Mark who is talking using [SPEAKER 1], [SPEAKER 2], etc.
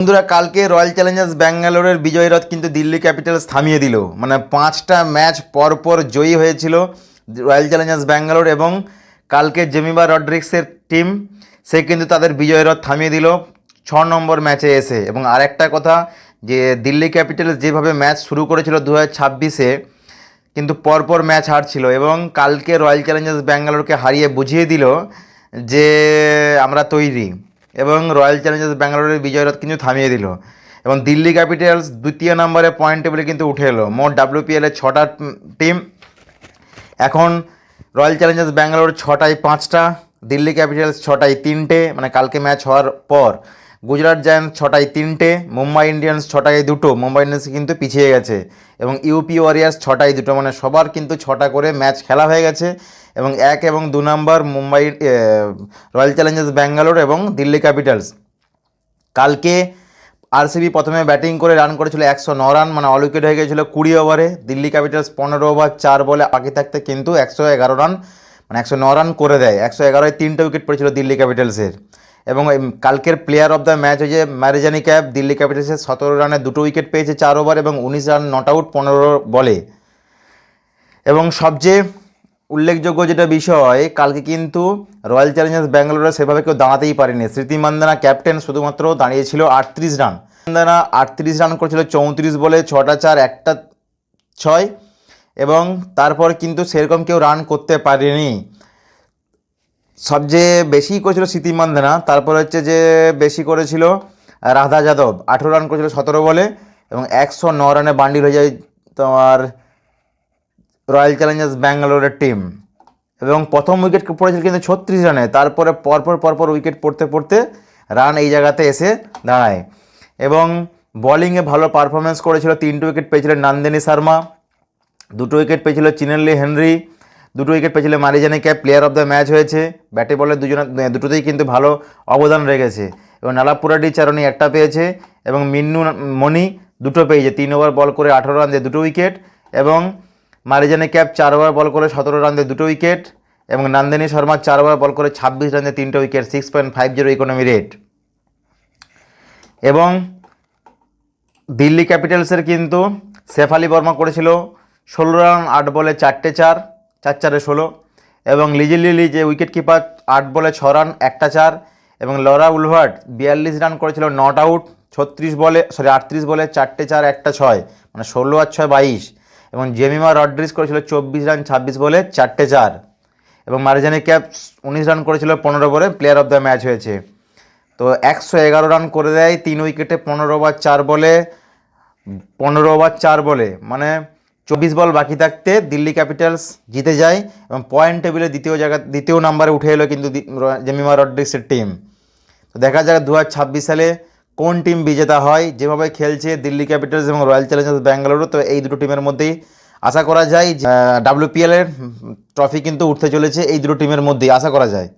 [SPEAKER 1] বন্ধুরা, কালকে royal Challengers ব্যাঙ্গালোরের বিজয় রথ কিন্তু দিল্লি ক্যাপিটালস থামিয়ে দিল। মানে 5টা ম্যাচ পরপর জয়ী হয়েছিল রয়্যাল চ্যালেঞ্জার্স ব্যাঙ্গালোর, এবং কালকে জেমিমা রড্রিক্সের টিম সে কিন্তু তাদের বিজয় রথ থামিয়ে দিল 6 নম্বর ম্যাচে এসে। এবং আরেকটা কথা, যে দিল্লি ক্যাপিটালস যেভাবে ম্যাচ শুরু করেছিল 2026-এ, কিন্তু পরপর ম্যাচ হারছিল, এবং কালকে রয়্যাল চ্যালেঞ্জার্স ব্যাঙ্গালোরকে হারিয়ে বুঝিয়ে দিল যে আমরা তৈরি, এবং রয়্যাল চ্যালেঞ্জার্স ব্যাঙ্গালোরের বিজয় রথ কিন্তু থামিয়ে দিল। এবং দিল্লি ক্যাপিটালস দ্বিতীয় নম্বরে পয়েন্ট টেবিলে কিন্তু উঠে এলো। মোট WPL-এর 6টা টিম, এখন রয়্যাল চ্যালেঞ্জার্স ব্যাঙ্গালোর 6টায় 5টা, দিল্লি ক্যাপিটালস 6টায় 3টে, মানে কালকে ম্যাচ হওয়ার পর। গুজরাট জায়ান্টস 6টায় 3টে, মুম্বাই ইন্ডিয়ান্স 6টায় 2টো, মুম্বাই ইন্ডিয়ান্স কিন্তু পিছিয়ে গেছে, এবং ইউপি ওয়ারিয়ার্স 6টায় 2টো, মানে সবার কিন্তু 6টা করে ম্যাচ খেলা হয়ে গেছে। এবং 1 এবং 2 নম্বর মুম্বাই রয়্যাল চ্যালেঞ্জার্স ব্যাঙ্গালোর এবং দিল্লি ক্যাপিটালস। কালকে আরসিবি প্রথমে ব্যাটিং করে রান করেছিল 109 রান, মানে অল উইকেট হয়ে গিয়েছিল 20 ওভারে। দিল্লি ক্যাপিটালস 15 ওভার 4 বলে বাকি থাকতে কিন্তু 111 রান, মানে 109 রান করে দেয়। 111-এ 3টে উইকেট পড়েছিল দিল্লি ক্যাপিটালসের। এবং কালকের প্লেয়ার অফ দ্য ম্যাচ হয়েছে মারিজানি ক্যাপ। দিল্লি ক্যাপিটালসের 17 রানে 2টো উইকেট পেয়েছে 4 ওভার, এবং 19 রান নট আউট 15 বলে। এবং সবচেয়ে উল্লেখযোগ্য যেটা বিষয়, কালকে কিন্তু রয়্যাল চ্যালেঞ্জার্স ব্যাঙ্গালোরে সেভাবে কেউ দাঁড়াতেই পারেনি। স্মৃতি মান্দানা ক্যাপ্টেন শুধুমাত্র দাঁড়িয়েছিল 38 রান। মান্দানা 38 রান করেছিল 34 বলে, 6টা 4 1টা 6, এবং তারপর কিন্তু সেরকম কেউ রান করতে পারেনি। সবচেয়ে বেশি করেছিল স্মৃতি মান্দানা, তারপর হচ্ছে যে বেশি করেছিল রাধা যাদব, 18 রান করেছিল 17 বলে, এবং 109 রানে বান্ডিল হয়ে যায় তোমার রয়্যাল চ্যালেঞ্জার্স ব্যাঙ্গালোরের টিম। এবং প্রথম উইকেট পড়েছিল কিন্তু 36 রানে, তারপরে পরপর উইকেট পড়তে পড়তে রান এই জায়গাতে এসে দাঁড়ায়। এবং বোলিংয়ে ভালো পারফরমেন্স করেছিল, 3টে উইকেট পেয়েছিলেন নন্দিনী শর্মা, 2টো উইকেট পেয়েছিল চিনেলি হেনরি, 2টো উইকেট পেয়েছিল Marizanne Kapp. Player of the match হয়েছে। ব্যাটে বলে দুটোতেই কিন্তু ভালো অবদান রেখেছে। এবং নালাপুরাডি চারণী 1টা পেয়েছে, এবং মিন্নু মণি 2টো পেয়েছে। 3 ওভার বল করে 18 রান দিয়ে 2টো উইকেট, এবং মারিজানি ক্যাপ 4 ওভার বল করে 17 রান দিয়ে 2টো উইকেট, এবং নন্দিনী শর্মা 4 ওভার বল করে 26 রান দিয়ে 3টে উইকেট, 6.50 ইকোনমি রেট। এবং দিল্লি ক্যাপিটালসের কিন্তু শেফালি বর্মা করেছিল 16 রান 8 বলে 4টে 4, 4-4-এ 16, এবং লিজি লিলি যে উইকেট কিপার 8 বলে 6 রান 1টা 4, এবং লরা উলভার্ট 42 রান করেছিল নট আউট 38 বলে 4টে 4 1টা 6, মানে 16 আর 6 22, এবং জেমিমা রড্রিক্স করেছিল 24 রান 26 বলে 4টে 4, এবং মারিজানি ক্যাপ 19 রান করেছিল 15 ওভারে। প্লেয়ার অফ দ্য ম্যাচ হয়েছে। তো 111 রান করে দেয় 3 উইকেটে 15 ওভার 4 বলে, মানে 24 বল বাকি থাকতে দিল্লি ক্যাপিটালস জিতে যায়, এবং পয়েন্ট টেবিলে দ্বিতীয় নম্বরে উঠে এলো কিন্তু জেমিমা রড্রিক্সের টিম। তো দেখা যাক 2026 সালে কোন টিম বিজেতা হয়। যেভাবে খেলছে দিল্লি ক্যাপিটালস এবং রয়্যাল চ্যালেঞ্জার্স ব্যাঙ্গালোর, তো এই দুটো টিমের মধ্যেই আশা করা যায় WPL-এর ট্রফি কিন্তু উঠতে চলেছে এই দুটো টিমের মধ্যেই, আশা করা যায়।